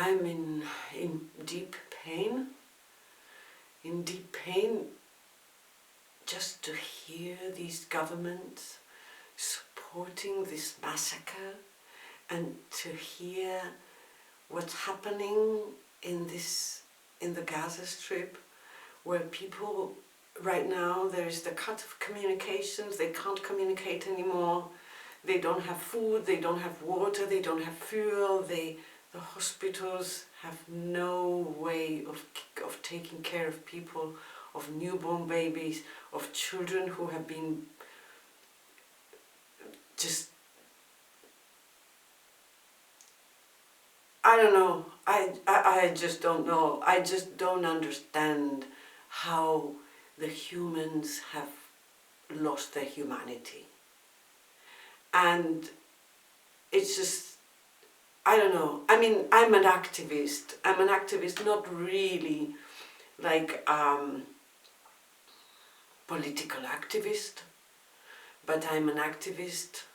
I'm in deep pain, just to hear these governments supporting this massacre and to hear what's happening in the Gaza Strip, where people right now, there is the cut of communications, they can't communicate anymore, they don't have food, they don't have water, they don't have fuel, the hospitals have no way of taking care of people, of newborn babies, of children who have been just, I don't know, I just don't know, I just don't understand how the humans have lost their humanity. And it's just, I don't know, I mean, I'm an activist not really like political activist, but I'm an activist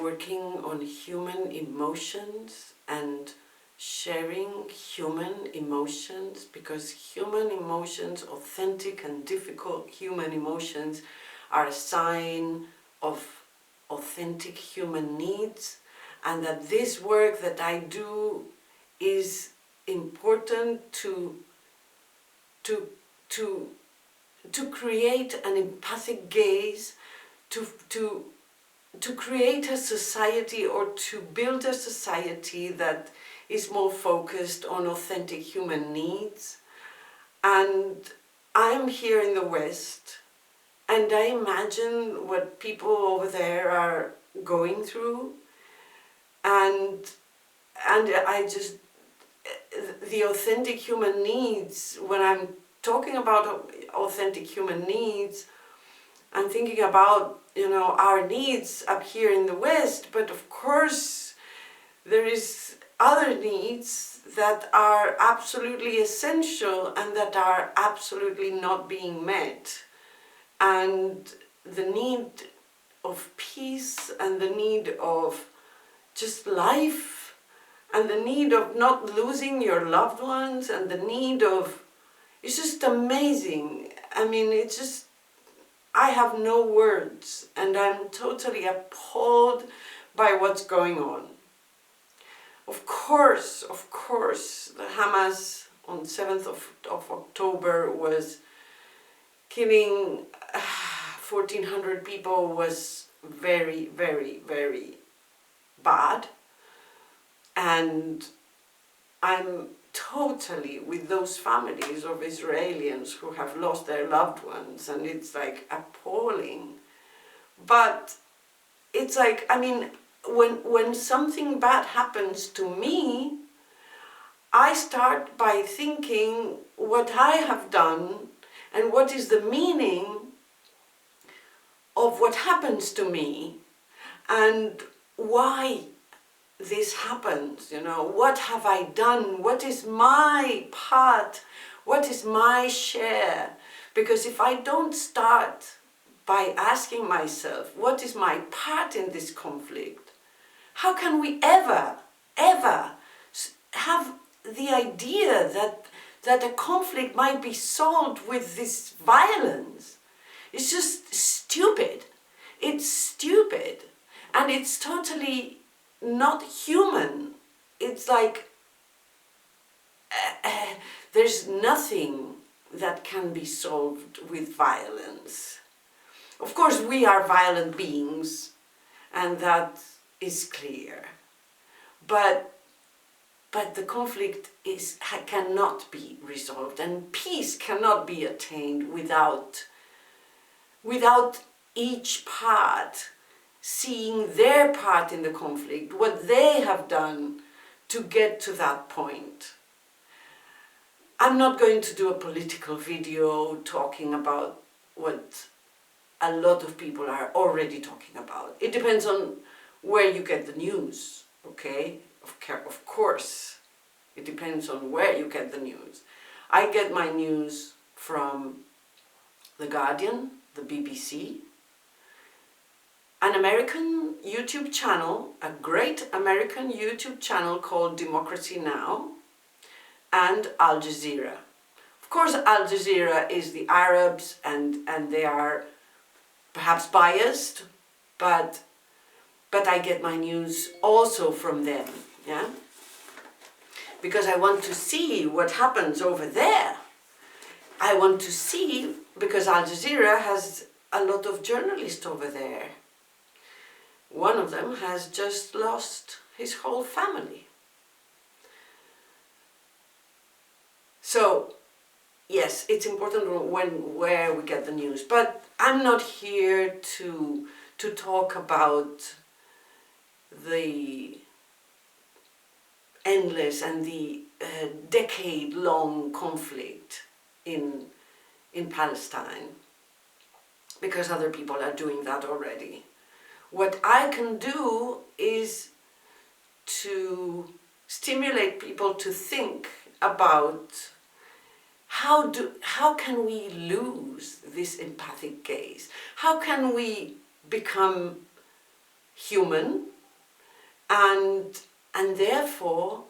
working on human emotions and sharing human emotions, because human emotions, authentic and difficult human emotions, are a sign of authentic human needs, and that this work that I do is important to create an empathic gaze, to create a society, or to build a society that is more focused on authentic human needs. And I'm here in the West, and I imagine what people over there are going through, and I just, the authentic human needs, when I'm talking about authentic human needs, I'm thinking about, you know, our needs up here in the West, but of course there is other needs that are absolutely essential and that are absolutely not being met. And the need of peace, and the need of just life, and the need of not losing your loved ones, and the need of, it's just amazing. I mean, it's just, I have no words, and I'm totally appalled by what's going on. Of course, the Hamas on 7th of October was killing 1,400 people, was very, very, very bad. And I'm totally with those families of Israelis who have lost their loved ones, and it's like appalling. But it's like, I mean, when something bad happens to me, I start by thinking what I have done and what is the meaning of what happens to me and why this happens, you know, what have I done, what is my part, what is my share? Because if I don't start by asking myself, what is my part in this conflict, how can we ever have the idea that a conflict might be solved with this violence? It's just stupid. It's stupid. And it's totally not human. It's like there's nothing that can be solved with violence. Of course, we are violent beings, and that is clear. But the conflict cannot be resolved, and peace cannot be attained without each part seeing their part in the conflict, what they have done to get to that point. I'm not going to do a political video talking about what a lot of people are already talking about. It depends on where you get the news, okay? Of course, it depends on where you get the news. I get my news from The Guardian, the BBC, an American YouTube channel, a great American YouTube channel called Democracy Now! And Al Jazeera. Of course, Al Jazeera is the Arabs and they are perhaps biased, but I get my news also from them, yeah? Because I want to see what happens over there. I want to see, because Al Jazeera has a lot of journalists over there. One of them has just lost his whole family. So, yes, it's important where we get the news, but I'm not here to talk about the endless and the decade-long conflict in Palestine, because other people are doing that already. What I can do is to stimulate people to think about how can we lose this empathic gaze? How can we become human and therefore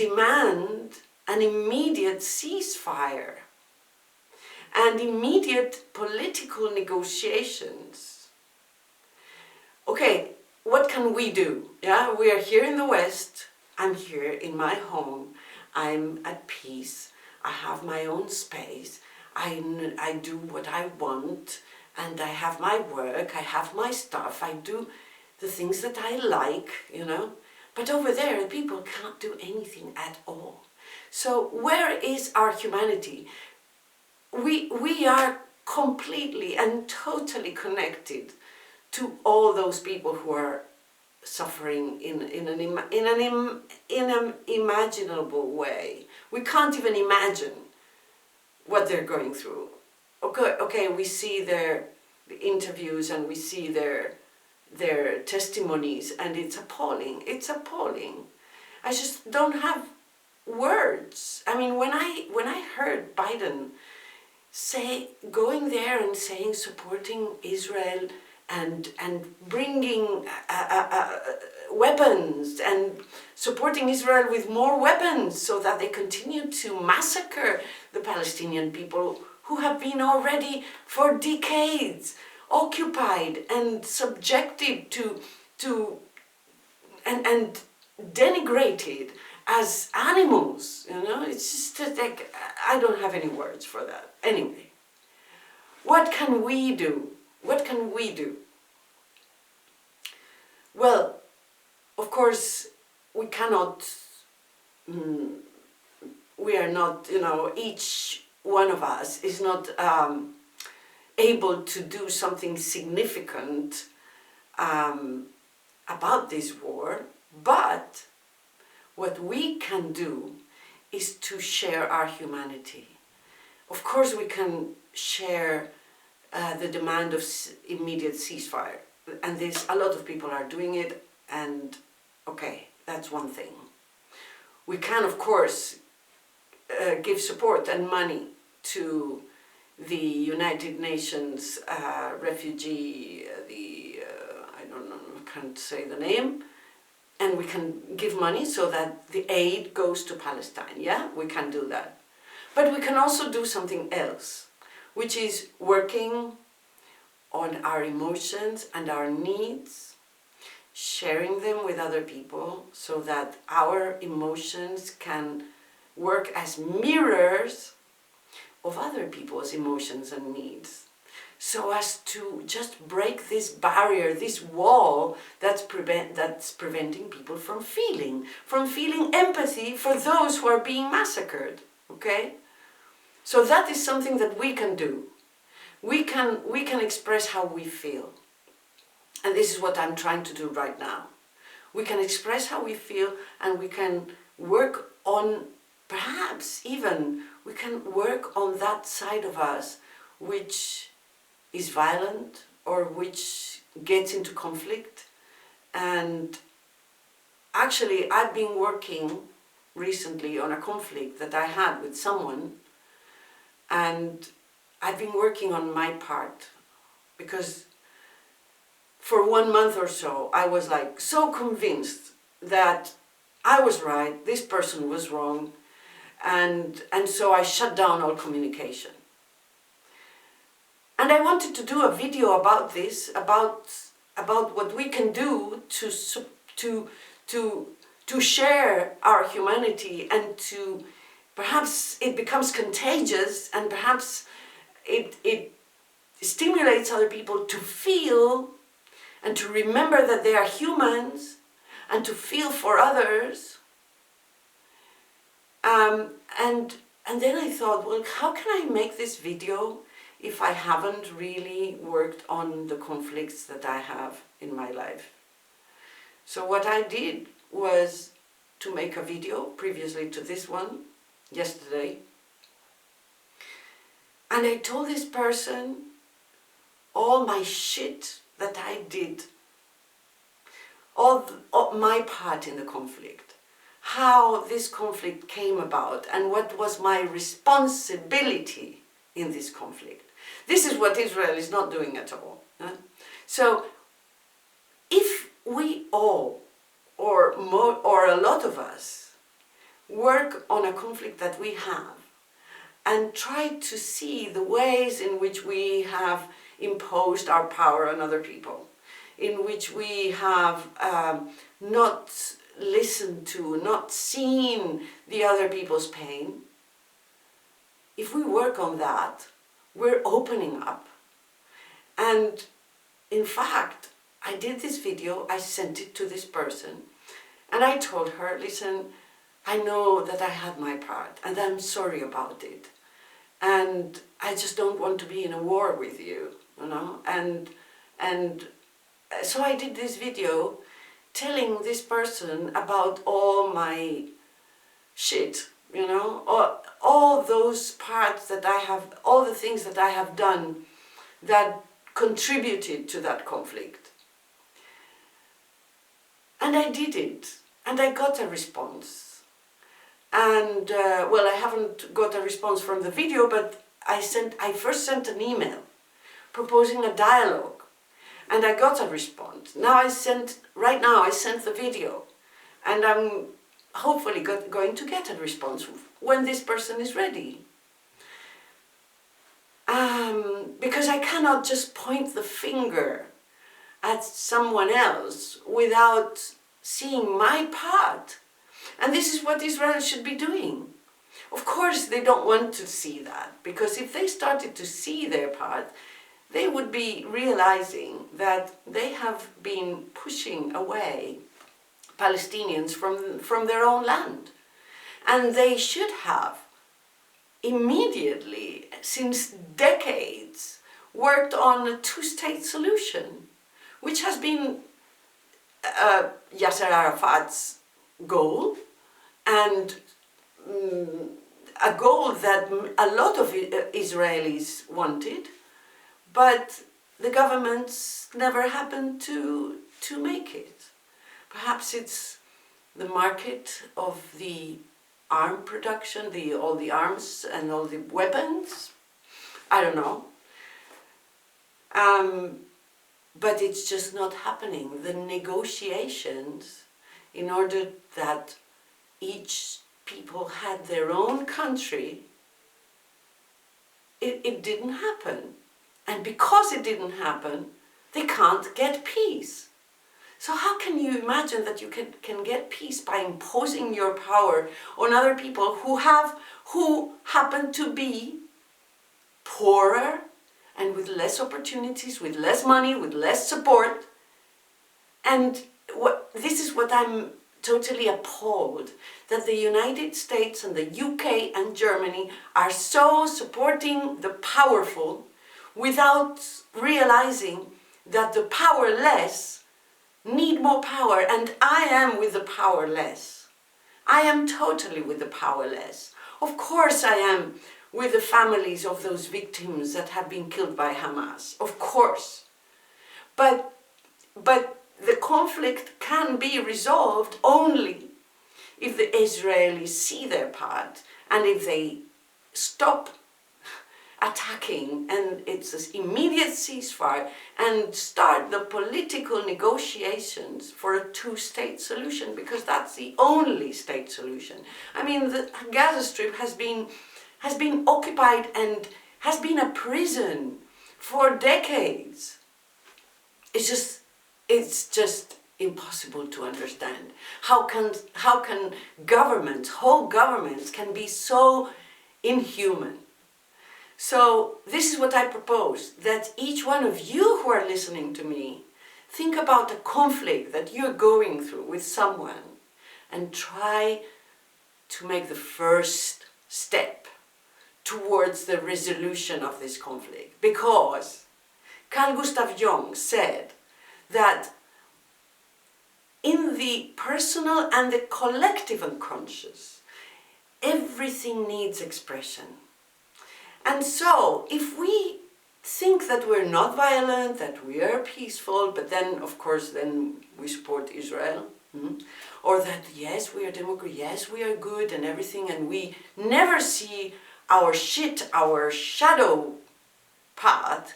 demand an immediate ceasefire and immediate political negotiations? Okay, what can we do? Yeah, we are here in the West. I'm here in my home. I'm at peace. I have my own space. I do what I want, and I have my work. I have my stuff. I do the things that I like, you know. But over there, people can't do anything at all. So where is our humanity? We are completely and totally connected to all those people who are suffering in an imaginable way. We can't even imagine what they're going through. Okay, we see the interviews and we see their testimonies, and it's appalling. It's appalling. I just don't have words. I mean, when I heard Biden going there and saying supporting Israel and bringing weapons and supporting Israel with more weapons so that they continue to massacre the Palestinian people who have been already for decades occupied and subjected to and denigrated as animals, you know. It's just like, I don't have any words for that. Anyway, what can we do? What can we do? Well, of course, we cannot, we are not, you know, each one of us is not able to do something significant about this war, but what we can do is to share our humanity. Of course, we can share the demand of immediate ceasefire, and a lot of people are doing it, and okay, that's one thing. We can, of course, give support and money to the United Nations refugee, I don't know, I can't say the name, and we can give money so that the aid goes to Palestine, yeah? We can do that. But we can also do something else, which is working on our emotions and our needs, sharing them with other people so that our emotions can work as mirrors of other people's emotions and needs, so as to just break this barrier, this wall that's preventing people from feeling empathy for those who are being massacred, okay? So that is something that we can do. We can express how we feel. And this is what I'm trying to do right now. We can express how we feel, and we can work on, perhaps even, we can work on that side of us which is violent or which gets into conflict. And actually, I've been working recently on a conflict that I had with someone, and I've been working on my part, because for 1 month or so, I was like so convinced that I was right, this person was wrong, and so I shut down all communication. And I wanted to do a video about this, about what we can do to share our humanity, and to perhaps it becomes contagious, and perhaps it stimulates other people to feel and to remember that they are humans and to feel for others. And then I thought, well, how can I make this video if I haven't really worked on the conflicts that I have in my life? So what I did was to make a video previously to this one, yesterday. And I told this person all my shit that I did, all my part in the conflict, how this conflict came about, and what was my responsibility in this conflict. This is what Israel is not doing at all. So if we all, or a lot of us, work on a conflict that we have and try to see the ways in which we have imposed our power on other people, in which we have not listened to, not seen the other people's pain, if we work on that, we're opening up. And in fact, I did this video, I sent it to this person, and I told her, listen, I know that I had my part, and I'm sorry about it. And I just don't want to be in a war with you, you know? And so I did this video telling this person about all my shit, you know? All those parts that I have, all the things that I have done that contributed to that conflict. And I did it, and I got a response. And, well, I haven't got a response from the video, but I first sent an email proposing a dialogue, and I got a response. Right now I sent the video, and I'm hopefully going to get a response when this person is ready. Because I cannot just point the finger at someone else without seeing my part. And this is what Israel should be doing. Of course, they don't want to see that, because if they started to see their part, they would be realizing that they have been pushing away Palestinians from their own land. And they should have immediately, since decades, worked on a two-state solution, which has been Yasser Arafat's goal, and a goal that a lot of Israelis wanted, but the governments never happened to make it. Perhaps it's the market of the arm production, all the arms and all the weapons. I don't know. But it's just not happening. The negotiations, in order that each people had their own country, it didn't happen. And because it didn't happen, they can't get peace. So how can you imagine that you can get peace by imposing your power on other people who happen to be poorer and with less opportunities, with less money, with less support? And this is what I'm totally appalled, that the United States and the UK and Germany are so supporting the powerful without realizing that the powerless need more power. And I am with the powerless. I am totally with the powerless. Of course I am with the families of those victims that have been killed by Hamas. Of course. But the conflict can be resolved only if the Israelis see their part, and if they stop attacking, and it's this immediate ceasefire and start the political negotiations for a two-state solution, because that's the only state solution. I mean, the Gaza Strip has been occupied and has been a prison for decades. It's just impossible to understand. How can governments, whole governments, can be so inhuman? So this is what I propose, that each one of you who are listening to me, think about a conflict that you're going through with someone and try to make the first step towards the resolution of this conflict. Because Carl Gustav Jung said that in the personal and the collective unconscious, everything needs expression. And so, if we think that we're not violent, that we are peaceful, but then, of course, then we support Israel, or that, yes, we are democratic, yes, we are good and everything, and we never see our shit, our shadow path,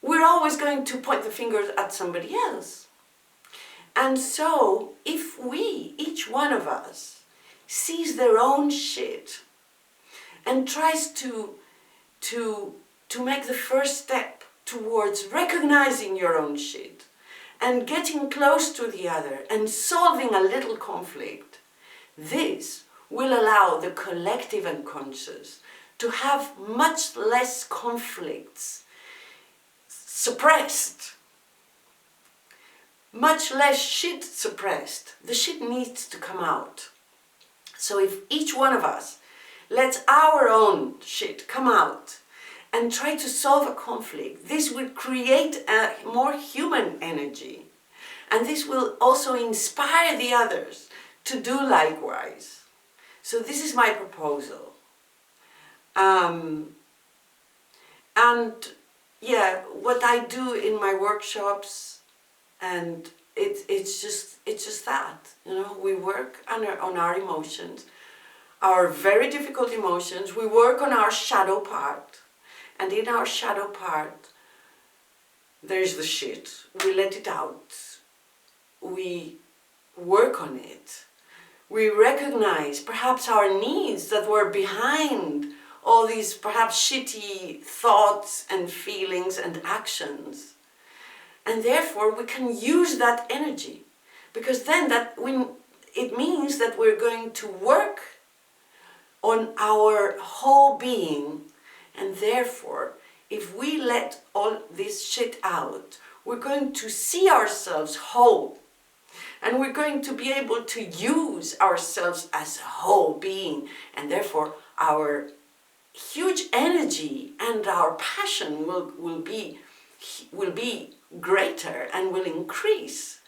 we're always going to point the fingers at somebody else. And so, if we, each one of us, sees their own shit and tries to make the first step towards recognizing your own shit and getting close to the other and solving a little conflict, this will allow the collective unconscious to have much less conflicts suppressed, much less shit suppressed. The shit needs to come out. So if each one of us lets our own shit come out and try to solve a conflict, this will create a more human energy. And this will also inspire the others to do likewise. So this is my proposal. And yeah, what I do in my workshops, and it's just that, you know, we work on our emotions, our very difficult emotions. We work on our shadow part, and in our shadow part, there's the shit. We let it out. We work on it. We recognize perhaps our needs that were behind all these perhaps shitty thoughts and feelings and actions. And therefore we can use that energy, because then it means that we're going to work on our whole being, and therefore if we let all this shit out, we're going to see ourselves whole, and we're going to be able to use ourselves as a whole being, and therefore our huge energy and our passion will be greater and will increase,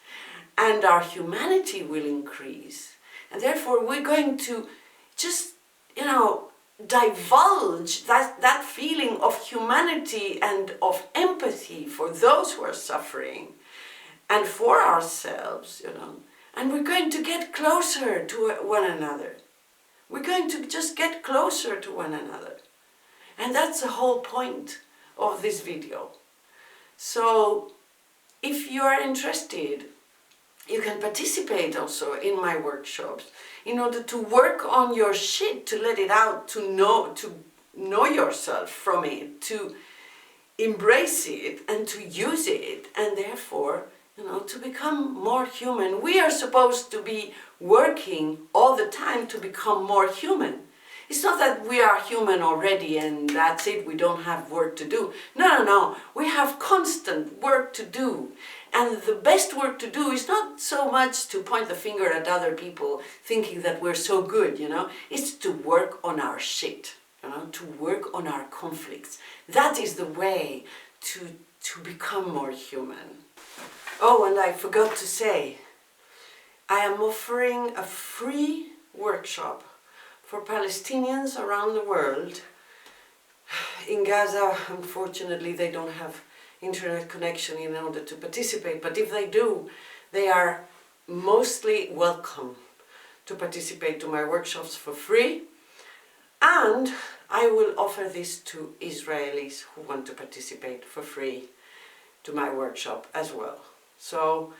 and our humanity will increase, and therefore we're going to just, you know, divulge that feeling of humanity and of empathy for those who are suffering and for ourselves, you know, and we're going to get closer to one another. We're going to just get closer to one another. And that's the whole point of this video. So if you are interested, you can participate also in my workshops in order to work on your shit, to let it out, to know yourself from it, to embrace it and to use it, and therefore, you know, to become more human. We are supposed to be working all the time to become more human. It's not that we are human already and that's it, we don't have work to do. No. We have constant work to do. And the best work to do is not so much to point the finger at other people thinking that we're so good, you know. It's to work on our shit, you know, to work on our conflicts. That is the way to become more human. Oh, and I forgot to say, I am offering a free workshop for Palestinians around the world. In Gaza, unfortunately, they don't have internet connection in order to participate, but if they do, they are mostly welcome to participate to my workshops for free. And I will offer this to Israelis who want to participate for free to my workshop as well. So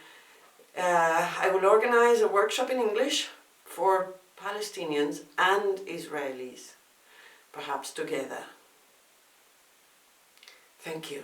I will organize a workshop in English for Palestinians and Israelis, perhaps together. Thank you.